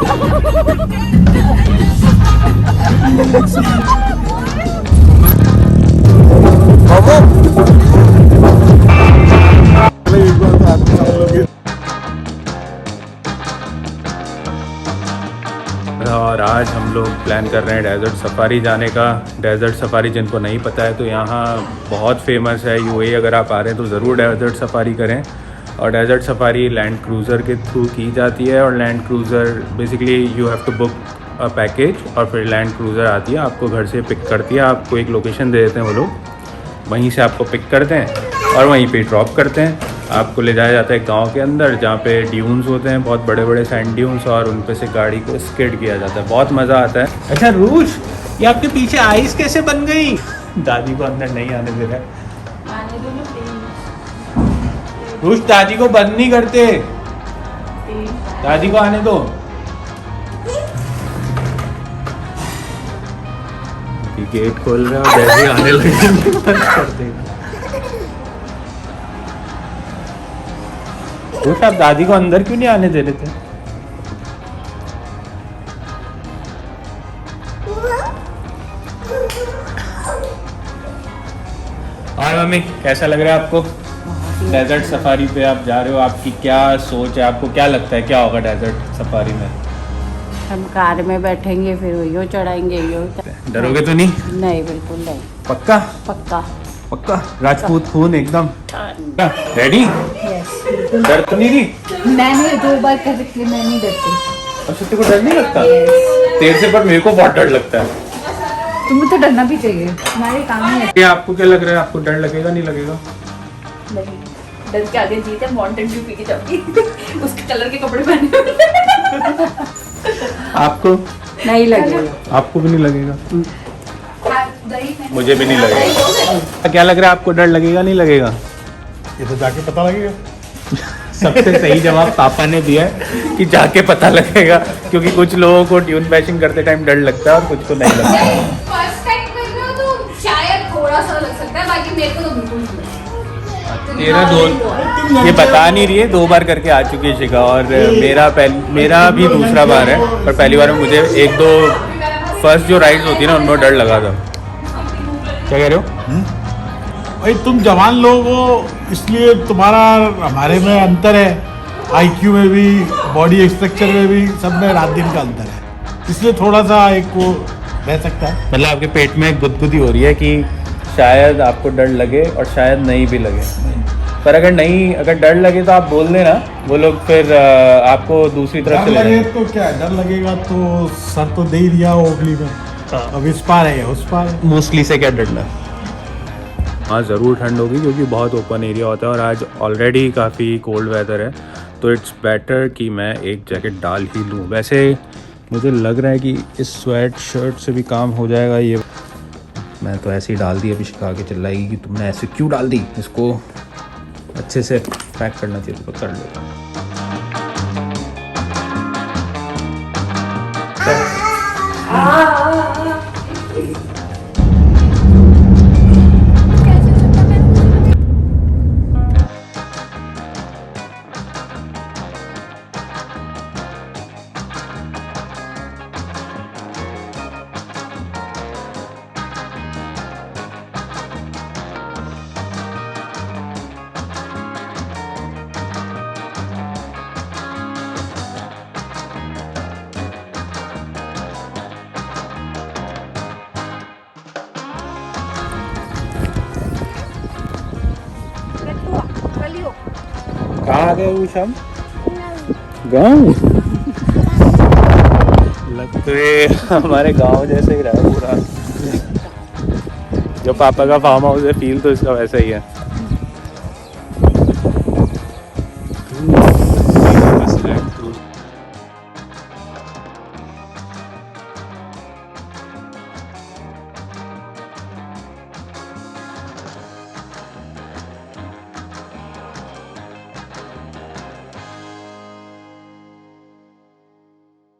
और आज हम लोग प्लान कर रहे हैं डेजर्ट सफारी जाने का। डेजर्ट सफारी जिनको नहीं पता है तो यहाँ बहुत फेमस है यूएई। अगर आप आ रहे हैं तो ज़रूर डेजर्ट सफारी करें। और डेजर्ट सफारी लैंड क्रूज़र के थ्रू की जाती है। और land cruiser basically you have to book a package और फिर लैंड क्रूज़र आती है, आपको घर से पिक करती है। आपको एक लोकेशन दे देते हैं वो लोग, वहीं से आपको पिक करते हैं और वहीं पे ड्रॉप करते हैं। आपको ले जाया जाता है गांव के अंदर जहाँ पे ड्यून्स होते हैं, बहुत बड़े बड़े सैंड ड्यून्स, और उन पे से गाड़ी को स्किड किया जाता है। बहुत मज़ा आता है। अच्छा रूज, ये आपके पीछे आइस कैसे बन गई? दादी को अंदर नहीं आने दे रहा है। रूज दादी को बंद नहीं करते, दादी को आने दो। गेट खोल रहे हैं और जैसे आने लगे बंद कर देगा। रूज आप दादी को अंदर क्यों नहीं आने दे रहे थे? और मम्मी कैसा लग रहा है आपको? डेजर्ट सफारी पे आप जा रहे हो, आपकी क्या सोच है? आपको क्या लगता है क्या होगा डेजर्ट सफारी में? हम कार में बैठेंगे, फिर वही चढ़ाएंगे। डरोगे तो नहीं? नहीं, बिल्कुल नहीं। पक्का? पक्का पक्का राजपूत खून एकदम। रेडी? डर तो नहीं रही? मैंने 2 बार कर रखी है, मैं नहीं डरती। अच्छा तेरे को डर नहीं लगता? तेरे से पर मेरे को बहुत डर लगता है। तुम्हें तो डरना भी चाहिए, हमारे काम में। ये आपको क्या लग रहा है, आपको डर लगेगा नहीं लगेगा? नहीं, डर के आगे जीत है। माउंटेन ड्यू पी के जाऊंगी उसके कलर के कपड़े पहने। आपको नहीं लगेगा? आपको भी नहीं लगेगा? मुझे भी नहीं लगेगा। क्या लग रहा है आपको, डर लगेगा नहीं लगेगा? ये तो जाके पता लगेगा। सबसे सही जवाब पापा ने दिया है कि जाके पता लगेगा, क्योंकि कुछ लोगों को ट्यून बैशिंग करते टाइम डर लगता है और कुछ को नहीं लगता। फर्स्ट टाइम कर रहे हो तो शायद थोड़ा सा लग सकता है, बाकी मेरे को तो बिल्कुल नहीं। तेरा ये बता नहीं रही है, 2 बार करके आ चुकी है शिखा, और मेरा भी दूसरा बार है। पर पहली बार में मुझे 1-2 फर्स्ट जो राइड्स होती है ना उनमें डर लगा था। क्या कह रहे हो? भाई तुम जवान लोग हो, इसलिए तुम्हारा हमारे में अंतर है। आईक्यू में भी, बॉडी स्ट्रक्चर में भी, सब में रात दिन का अंतर है, इसलिए थोड़ा सा एक को रह सकता है। मतलब आपके पेट में गुदगुदी हो रही है कि शायद आपको डर लगे और शायद नहीं भी लगे। पर अगर डर लगे तो आप बोल देना, वो लोग फिर आपको दूसरी तरफ डर से लगे तो क्या, डर लगेगा तो सर तो दे ही दिया ओखली में। अब इस पार है उस पार है। मोस्टली से क्या डरना? हाँ ज़रूर ठंड होगी क्योंकि बहुत ओपन एरिया होता है और आज ऑलरेडी काफ़ी कोल्ड वेदर है, तो इट्स बेटर कि मैं एक जैकेट डाल ही लूँ। वैसे मुझे लग रहा है कि इस स्वेट शर्ट से भी काम हो जाएगा। ये मैं तो ऐसे ही डाल दी, अभी शिखा के चिल्लाएगी कि तुमने ऐसे क्यों डाल दी, इसको अच्छे से पैक करना चाहिए तो कर लो। कहाँ आ गए उषा? गाँव लगते हमारे गांव जैसे ही रहा पूरा। जो पापा का फार्म हाउस है, फील तो इसका वैसा ही है।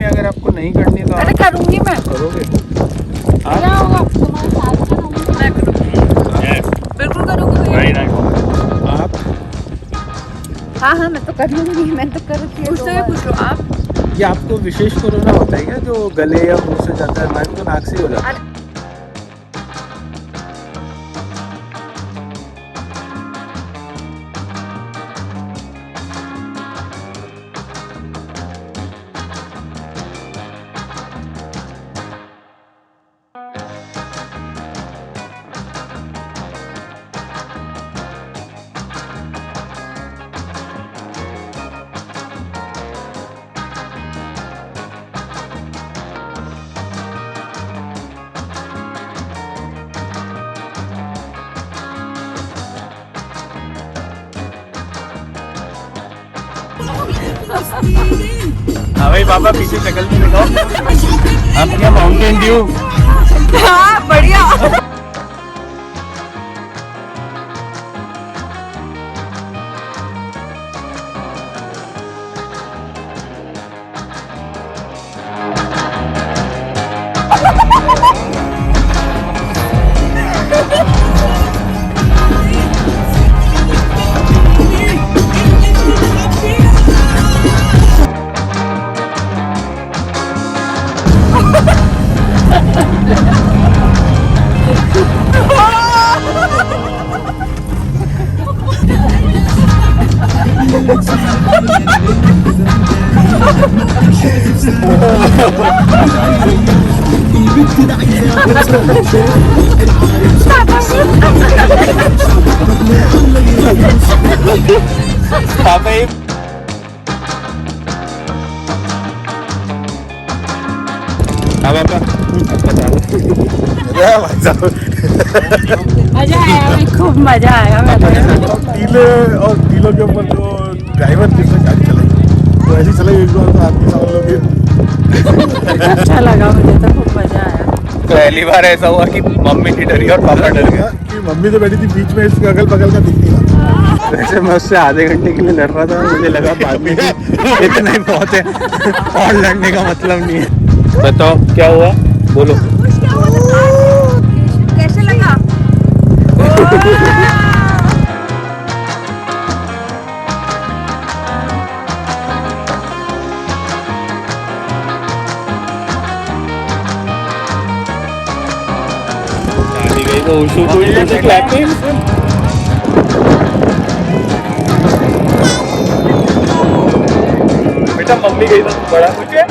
अगर आपको नहीं करनी तो अरे करूंगी मैं। करोगे? क्या होगा तुम्हारे साथ करूंगी, मैं करूंगी, बिल्कुल करूंगी। आप? हाँ मैं तो कर लूंगी, मैं तो कर रखी है। पूछ लो आप। ये आपको विशेष कोरोना होता है क्या, जो गले या मुंह से जाता है? हमारे तो नाक से ही हो जाता है। हाँ भाई पापा, पीछे शक्ल भी दिखाओ। अब क्या माउंटेन ड्यू? हाँ बढ़िया। पापा ये हाँ पापा मजा आया भाई, खूब मजा आया। टीले और टीलों के ऊपर जो ड्राइवर जिसने गाड़ी चलाई तो ऐसी चलाई एक बार तो आदमी समझ लो कि अच्छा लगा, मुझे तो खूब मजा आया। पहली बार ऐसा हुआ कि मम्मी नहीं डरी और पापा डर गया। कि मम्मी तो बैठी थी बीच में, इसके अगल बगल का दिख नहीं रहा। वैसे मैं उससे आधे घंटे के लिए लड़ रहा था, मुझे लगा बाद में इतना ही बहुत है और लड़ने का मतलब नहीं है। बताओ क्या हुआ, बोलो। कैसे लगा? गई तो उशू को ही क्लैपिंग। बेटा मम्मी गई तो बड़ा कुछ है।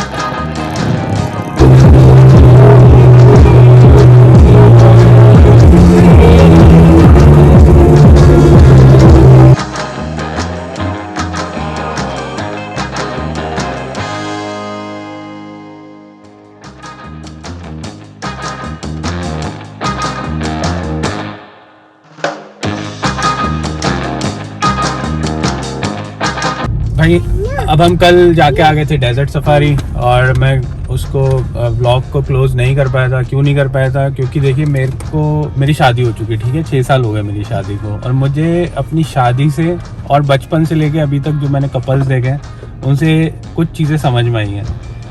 भाई अब हम कल जाके आ गए थे डेजर्ट सफारी, और मैं उसको व्लॉग को क्लोज नहीं कर पाया था। क्यों नहीं कर पाया था? क्योंकि देखिए मेरी शादी हो चुकी है, ठीक है, 6 साल हो गए मेरी शादी को, और मुझे अपनी शादी से और बचपन से लेके अभी तक जो मैंने कपल्स देखे हैं उनसे कुछ चीज़ें समझ में आई हैं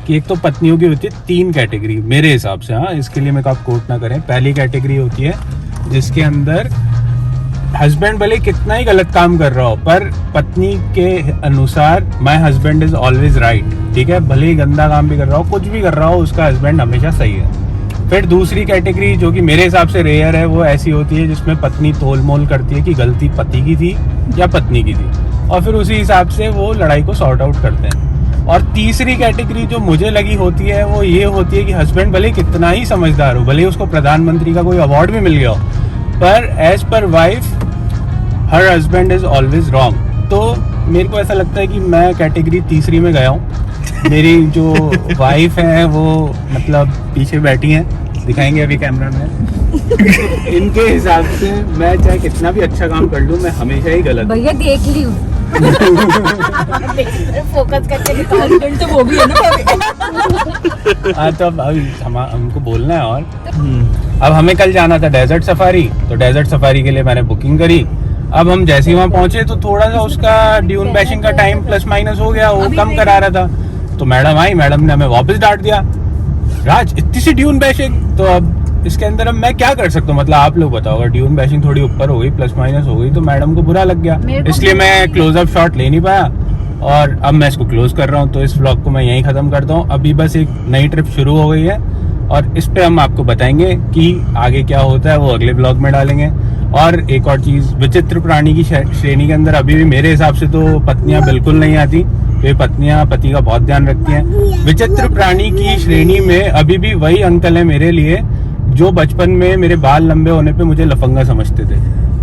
कि एक तो पत्नियों की होती है 3 कैटेगरी मेरे हिसाब से। हाँ, इसके लिए मेरे को आप कोट ना करें। पहली कैटेगरी होती है जिसके अंदर हस्बैंड भले कितना ही गलत काम कर रहा हो पर पत्नी के अनुसार my husband is always right, ठीक है, भले ही गंदा काम भी कर रहा हो, कुछ भी कर रहा हो, उसका हस्बैंड हमेशा सही है। फिर दूसरी कैटेगरी जो कि मेरे हिसाब से रेयर है, वो ऐसी होती है जिसमें पत्नी तोल मोल करती है कि गलती पति की थी या पत्नी की थी, और फिर उसी हिसाब से वो लड़ाई को सॉर्ट आउट करते हैं। और तीसरी कैटेगरी जो मुझे लगी होती है वो ये होती है कि हस्बैंड भले कितना ही समझदार हो, भले उसको प्रधानमंत्री का कोई अवार्ड भी मिल गया हो, पर as per wife her husband is always wrong. तो मेरे को ऐसा लगता है कि मैं कैटेगरी तीसरी में गया हूँ। मेरी जो वाइफ है वो मतलब पीछे बैठी हैं, दिखाएंगे अभी कैमरा में। इनके हिसाब से मैं चाहे कितना भी अच्छा काम कर लूँ, मैं हमेशा ही गलत। भैया देख ली हूँ। फोकस करके निकाल तो वो भी है ना। हाँ, तो अब हमको बोलना है। और अब हमें कल जाना था डेजर्ट सफारी, तो डेजर्ट सफारी के लिए मैंने बुकिंग करी। अब हम जैसे ही वहाँ पहुंचे तो थोड़ा सा उसका ड्यून बैशिंग का टाइम प्लस माइनस हो गया, वो कम करा रहा था। तो मैडम आई, मैडम ने हमें वापस डांट दिया, राज इतनी सी ड्यून बैशिंग। तो अब इसके अंदर अब मैं क्या कर सकता हूँ, मतलब आप लोग बताओ, अगर ड्यून बैशिंग थोड़ी ऊपर हो गई, प्लस माइनस हो गई, तो मैडम को बुरा लग गया, इसलिए मैं क्लोजअप शॉट ले नहीं पाया। और अब मैं इसको क्लोज कर रहा हूँ, तो इस व्लॉग को मैं यहीं ख़त्म करता हूँ। अभी बस एक नई ट्रिप शुरू हो गई है और इस पे हम आपको बताएंगे कि आगे क्या होता है, वो अगले ब्लॉग में डालेंगे। और एक और चीज़, विचित्र प्राणी की श्रेणी के अंदर अभी भी मेरे हिसाब से तो पत्नियां बिल्कुल नहीं आती। ये पत्नियां पति का बहुत ध्यान रखती हैं। विचित्र प्राणी की श्रेणी में अभी भी वही अंकल है मेरे लिए जो बचपन में मेरे बाल लंबे होने पे मुझे लफंगा समझते थे।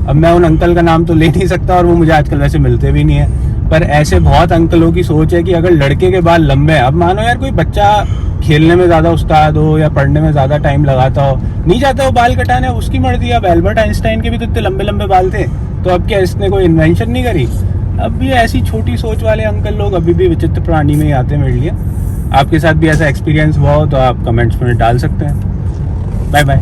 अब मैं उन अंकल का नाम तो ले नहीं सकता और वो मुझे आजकल वैसे मिलते भी नहीं है, पर ऐसे बहुत अंकलों की सोच है कि अगर लड़के के बाल लंबे हैं, अब मानो यार कोई बच्चा खेलने में ज्यादा उस्ताद हो या पढ़ने में ज्यादा टाइम लगाता हो, नहीं चाहता वो बाल कटाने, उसकी मर्जी। अब एल्बर्ट आइंस्टाइन के भी तो इतने लंबे लंबे बाल थे, तो अब क्या इसने कोई इन्वेंशन नहीं करी? अब भी ऐसी छोटी सोच वाले अंकल लोग अभी भी विचित्र प्राणी में ही आते हैं मेरे लिए। आपके साथ भी ऐसा एक्सपीरियंस हुआ हो तो आप कमेंट्स में डाल सकते हैं। Bye bye.